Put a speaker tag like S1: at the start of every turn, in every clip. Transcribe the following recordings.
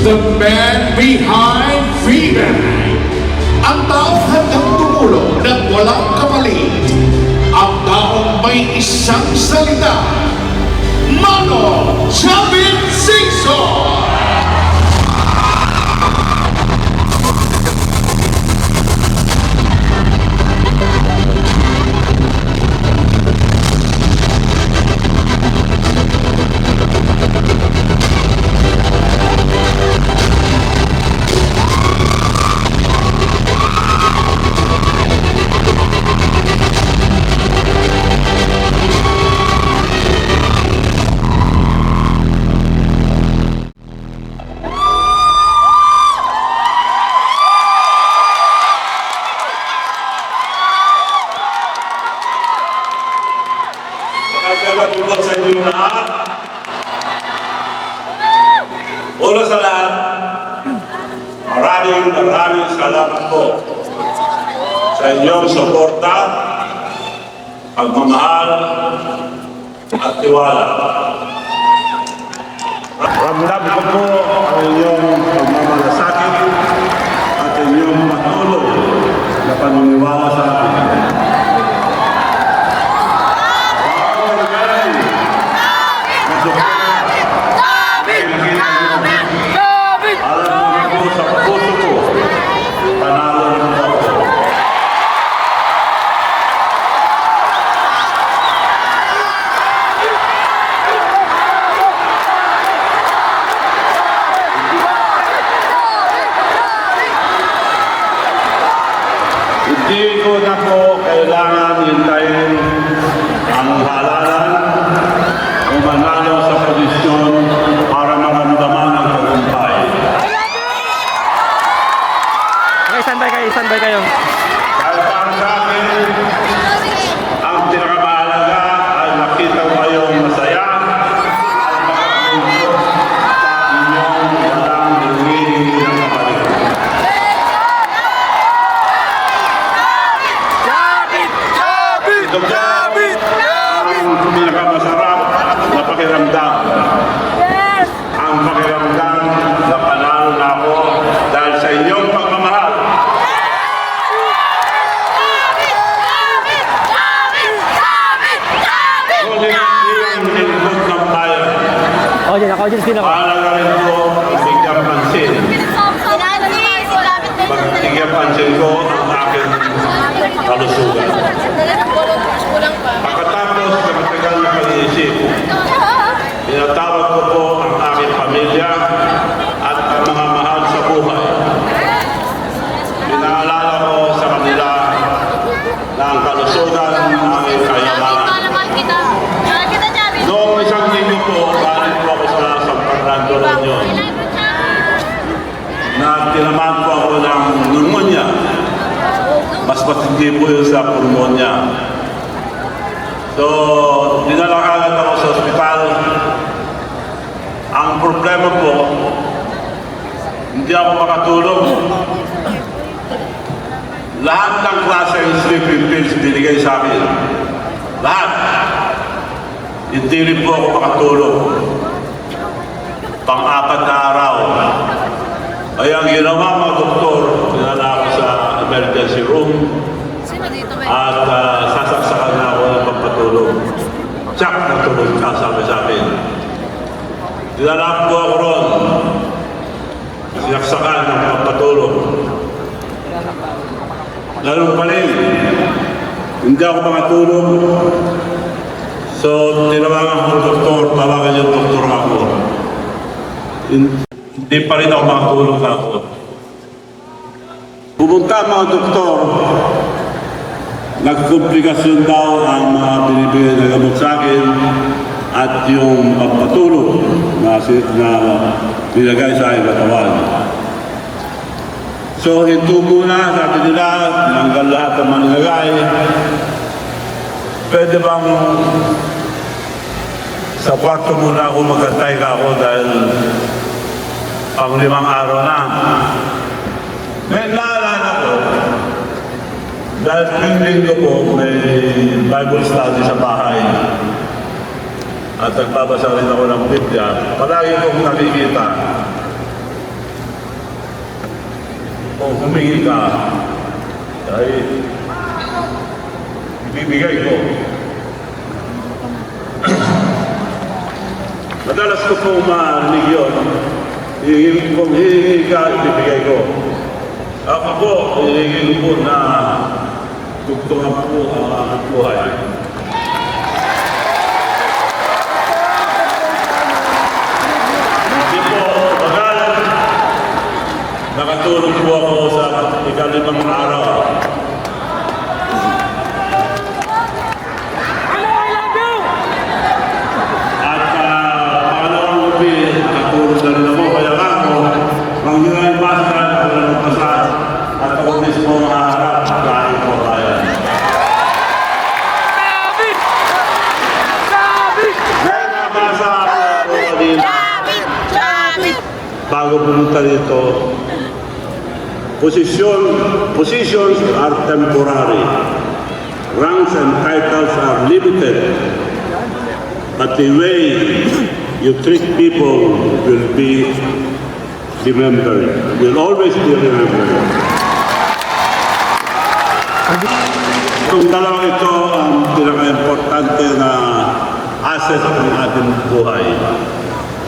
S1: the man behind Freeman. Ang taong handang tumulong ng walang kapalit. Ang taong may isang salita. Mano Chavin Singson!
S2: Nagkakatulog sa inyo lahat. Una sa lahat, maraming salamat po sa inyong suporta, pagmamahal, at tiwala. Ramdam ko po ang inyong pagmamalasakit at inyong patuloy na paniniwala sa akin. Hindi ko na po kailangan hintayin ang halalan o manalo sa posisyon para maramdaman ang tagumpay.
S3: Okay, standby kayo.
S2: Dahil para sa akin, ang pinakamahalaga ay makita ko kayong masaya at makatulog sa inyong walang hinihingi ng kapalit. Ito po ang pinakamasarap na pakiramdam. Ang pakiramdam na panalo na ako dahil sa inyong pagmamahal. Ngunit iyon nilibot ng bayan.
S3: Audience din ako.
S2: Mahalaga rin po ang bigyan pansin. Bigyan pansin ko ang aking kalusugan. Pagkatapos ng matagal na pag-iisip, pinatawag ko po ang aking pamilya at ang mga mahal sa buhay. Pinaalala ko sa kanila na ang kalusugan ng aming kayamanan. Noong isang linggo po, galing po ako sa San Fernando Reunion na tinamaan po ako ng pneumonia. Mas matindi po yun sa pulmonya. So, dinala agad ako sa ospital. Ang problema po, hindi ako makatulog. Lahat ng klase ng sleeping pills binigay sa akin. Lahat. Hindi rin po ako makatulog. Pang-apat na araw. Ay ang ginawa mga doktor, dinala ako sa emergency room at sasaksakan na ako ng pagpatulog. Tsak, natulog ka, sabi sa akin. Dinala po ako ron. Sinaksakan ng pagpatulog. Ganun pa rin. Hindi ako makatulog. So, tinawagan ko ng doktor, tawagan yung doktor ako. Hindi pa rin ako makatulog ako. Pumunta ang mga doktor, nagkomplikasyon daw ang mga binibigay na gamot sa akin at yung pagpatulog na nilagay sa aking katawan. So, ito muna, sabi nila, tinanggal lahat ang manilagay. Pwede bang sa kwarto muna ako magkantay ka ako dahil pang 5 araw na. May naalala ko, dahil linggo po may Bible study sa bahay at nagbabasa rin ako ng Biblia, palagi kong nakikita o humingi ka, ay ibibigay ko. Madalas ko po marinig yun. Kung hihingi ka, ibibigay ko. Ako po, hihingi ko po na tugtungan po ang aking buhay. Hindi po, magalan. Nakatulog po ako sa ikalimang araw. At pangalawang gabi, nakatulog na rin ako. Kaya nga ako, ang yun ay basta, walang pasal. At ako mismo maharap, kain ko kaya. Ngayon nabasa ako kanina. Bago pumunta dito, positions are temporary. Ranks and titles are limited. But the way you treat people will be remembered. Will always be remembered. Itong dalawang ito ang pinaka-importante na asset ng ating buhay.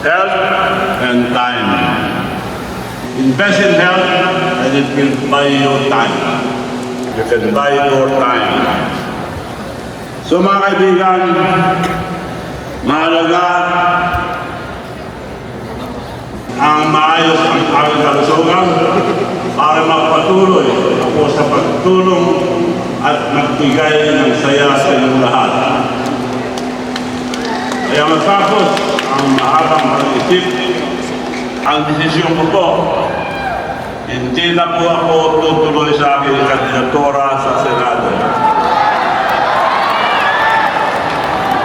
S2: Health and time. Invest in health and it will buy you time. You can buy your time. So mga kaibigan, mahalaga ang maayos ang aking kalusugan para magpatuloy ako sa pagtulong at magbigay ng saya sa inyong lahat. Kaya matapos ang mahabang pag-isip, ang desisyon ko po, hindi na po ako tutuloy sa aking kandidatura sa Senado.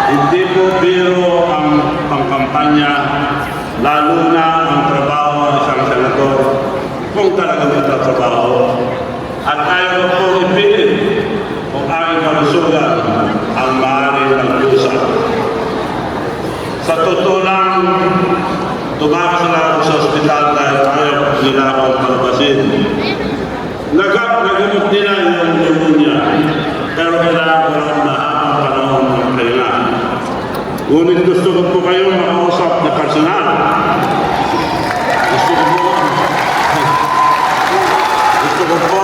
S2: Hindi po biro ang pangkampanya, lalo na ang trabaho ng isang senador kung talagang nagtatrabaho. At ayaw ko po ipilit kung aking kalusugan ang maaari ng Diyos. Sa totoo lang, tumakas na ako sa ospital dahil ayaw nila akong palabasin. Nagamot nila yung pneumonia, pero kailangan ko lang mahabang panahon ng kailangan. Ngunit gusto ko po kayong makausap na personal. Gusto ko po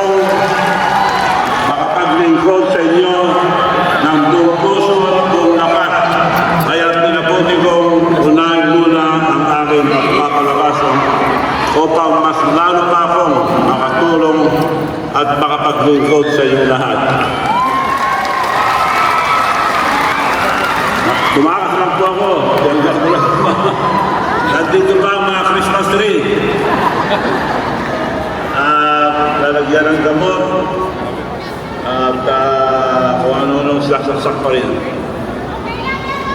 S2: makapaglingkod sa inyo ng buong puso at buong lakas. Kaya tinaputi kong unahin muna ang aking pagpapalakas upang mas lalo pa akong makatulong at makapaglingkod sa inyo lahat. Tumakas lang po ako. Nandito pa ang mga Christmas tree. Lalagyan ng gamot. At kung ano-anong saksak pa rin.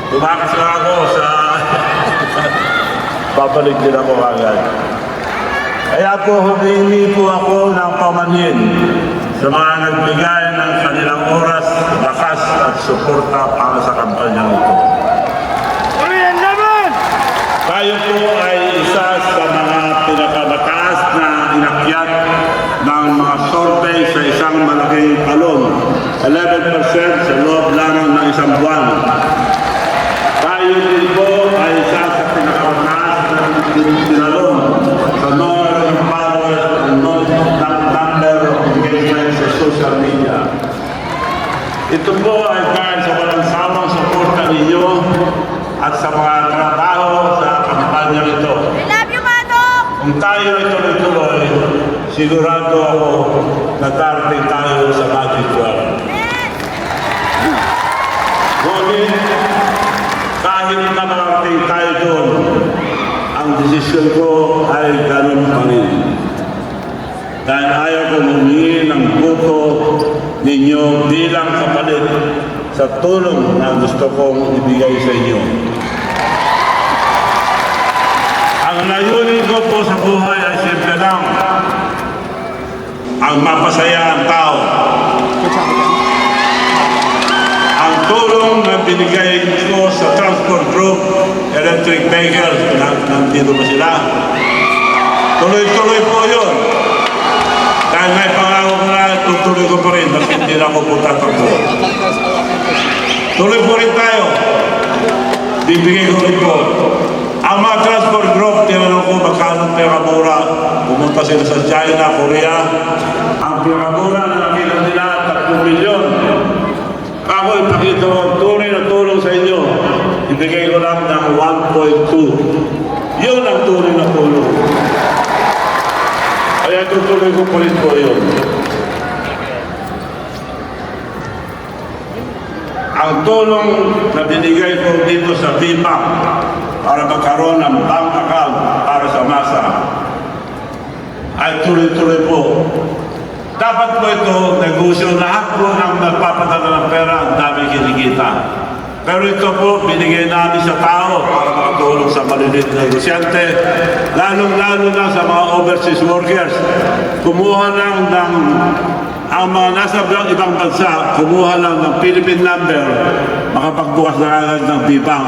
S2: Tumakas lang ako sa... Babalik din ako agad. Kaya po humingi po ako ng pamanhin sa mga nagbigay ng kanilang oras, lakas at suporta para sa kampanya ito. Tayo po ay isa sa mga pinakamataas na inakyat ng mga survey sa isang malaking talon. 11% sa loob lamang ng isang buwan. Tayo din po ay isa sa pinakamataas na tinalon sa number of followers and number of engagement sa social media. Ito po ay dahil sa walang sawang suporta ninyo at sa mga trabaho sa kampanya ito.
S4: I love you, Manong!
S2: Kung tayo ay tuloy-tuloy, sigurado ako na darating tayo sa Magic 12. Ngunit, kahit na makarating tayo doon, ang desisyon ko ay ganun pa rin. Dahil ayaw ko humingi ng buto ninyo bilang kapalit sa tulong na gusto kong ibigay sa inyo. Ang layunin ko po sa buhay ay simple lang. Ang mapasaya ang tao. Ang tulong na binigay ko sa transport group, electric vehicles, nandito ba sila? Tuloy-tuloy po yun. Dahil may pangako ko na tutuloy ko pa rin, bakit hindi na ako po tatakbo. Tuloy po rin tayo. Bibigay ko rin po. Ang mga transport group, tinanong ko magkano pinakamura. Pumunta sila sa China, Korea. Ang pinakamura na nakita nila, 3 milyon. Ako ipakita ko ang tunay na tulong sa inyo. Ibigay ko lang ng 1.2. Yun ang tunay na tulong. Kaya tutuloy ko po rin po yun. Ang tulong na binigay ko dito sa BIPAC para magkaroon ng bank account para sa masa ay tuloy-tuloy po. Dapat po ito, negosyo, lahat po ng nagpapadala ng pera, ang dami kinikita. Pero ito po, binigay namin sa tao para makatulong sa maliliit na negosyante, lalong-lalo na sa mga overseas workers. Kumuha lang ng, ang mga nasa ibang bansa, kumuha lang ng Philippine number, makapagbukas na agad ng B-Bank.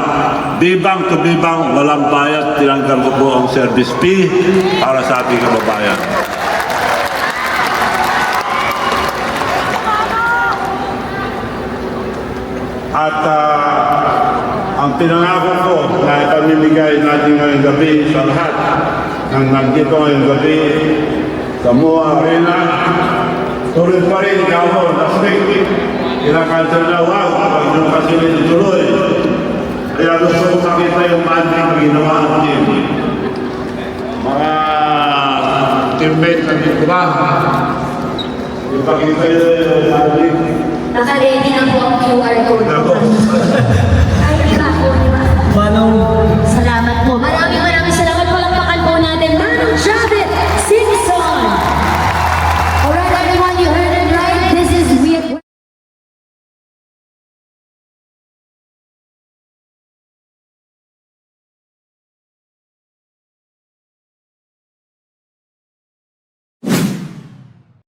S2: B-Bank to B-Bank, walang bayad, tinanggal ko po ang service fee para sa ating kababayan. At ang pinangako ko na ipamimigay natin ngayong gabi sa lahat ng nandito ngayong gabi sa MOA Arena, tuloy pa rin ako last week. Kinakansel na wag, pag nyo kasi nituloy. Kaya gusto ko makita yung manting na ginawa natin. Mga teammates na dito ba? Ipakita yun yung manting.
S4: Naka-ready na po ang QR code.
S2: Ako.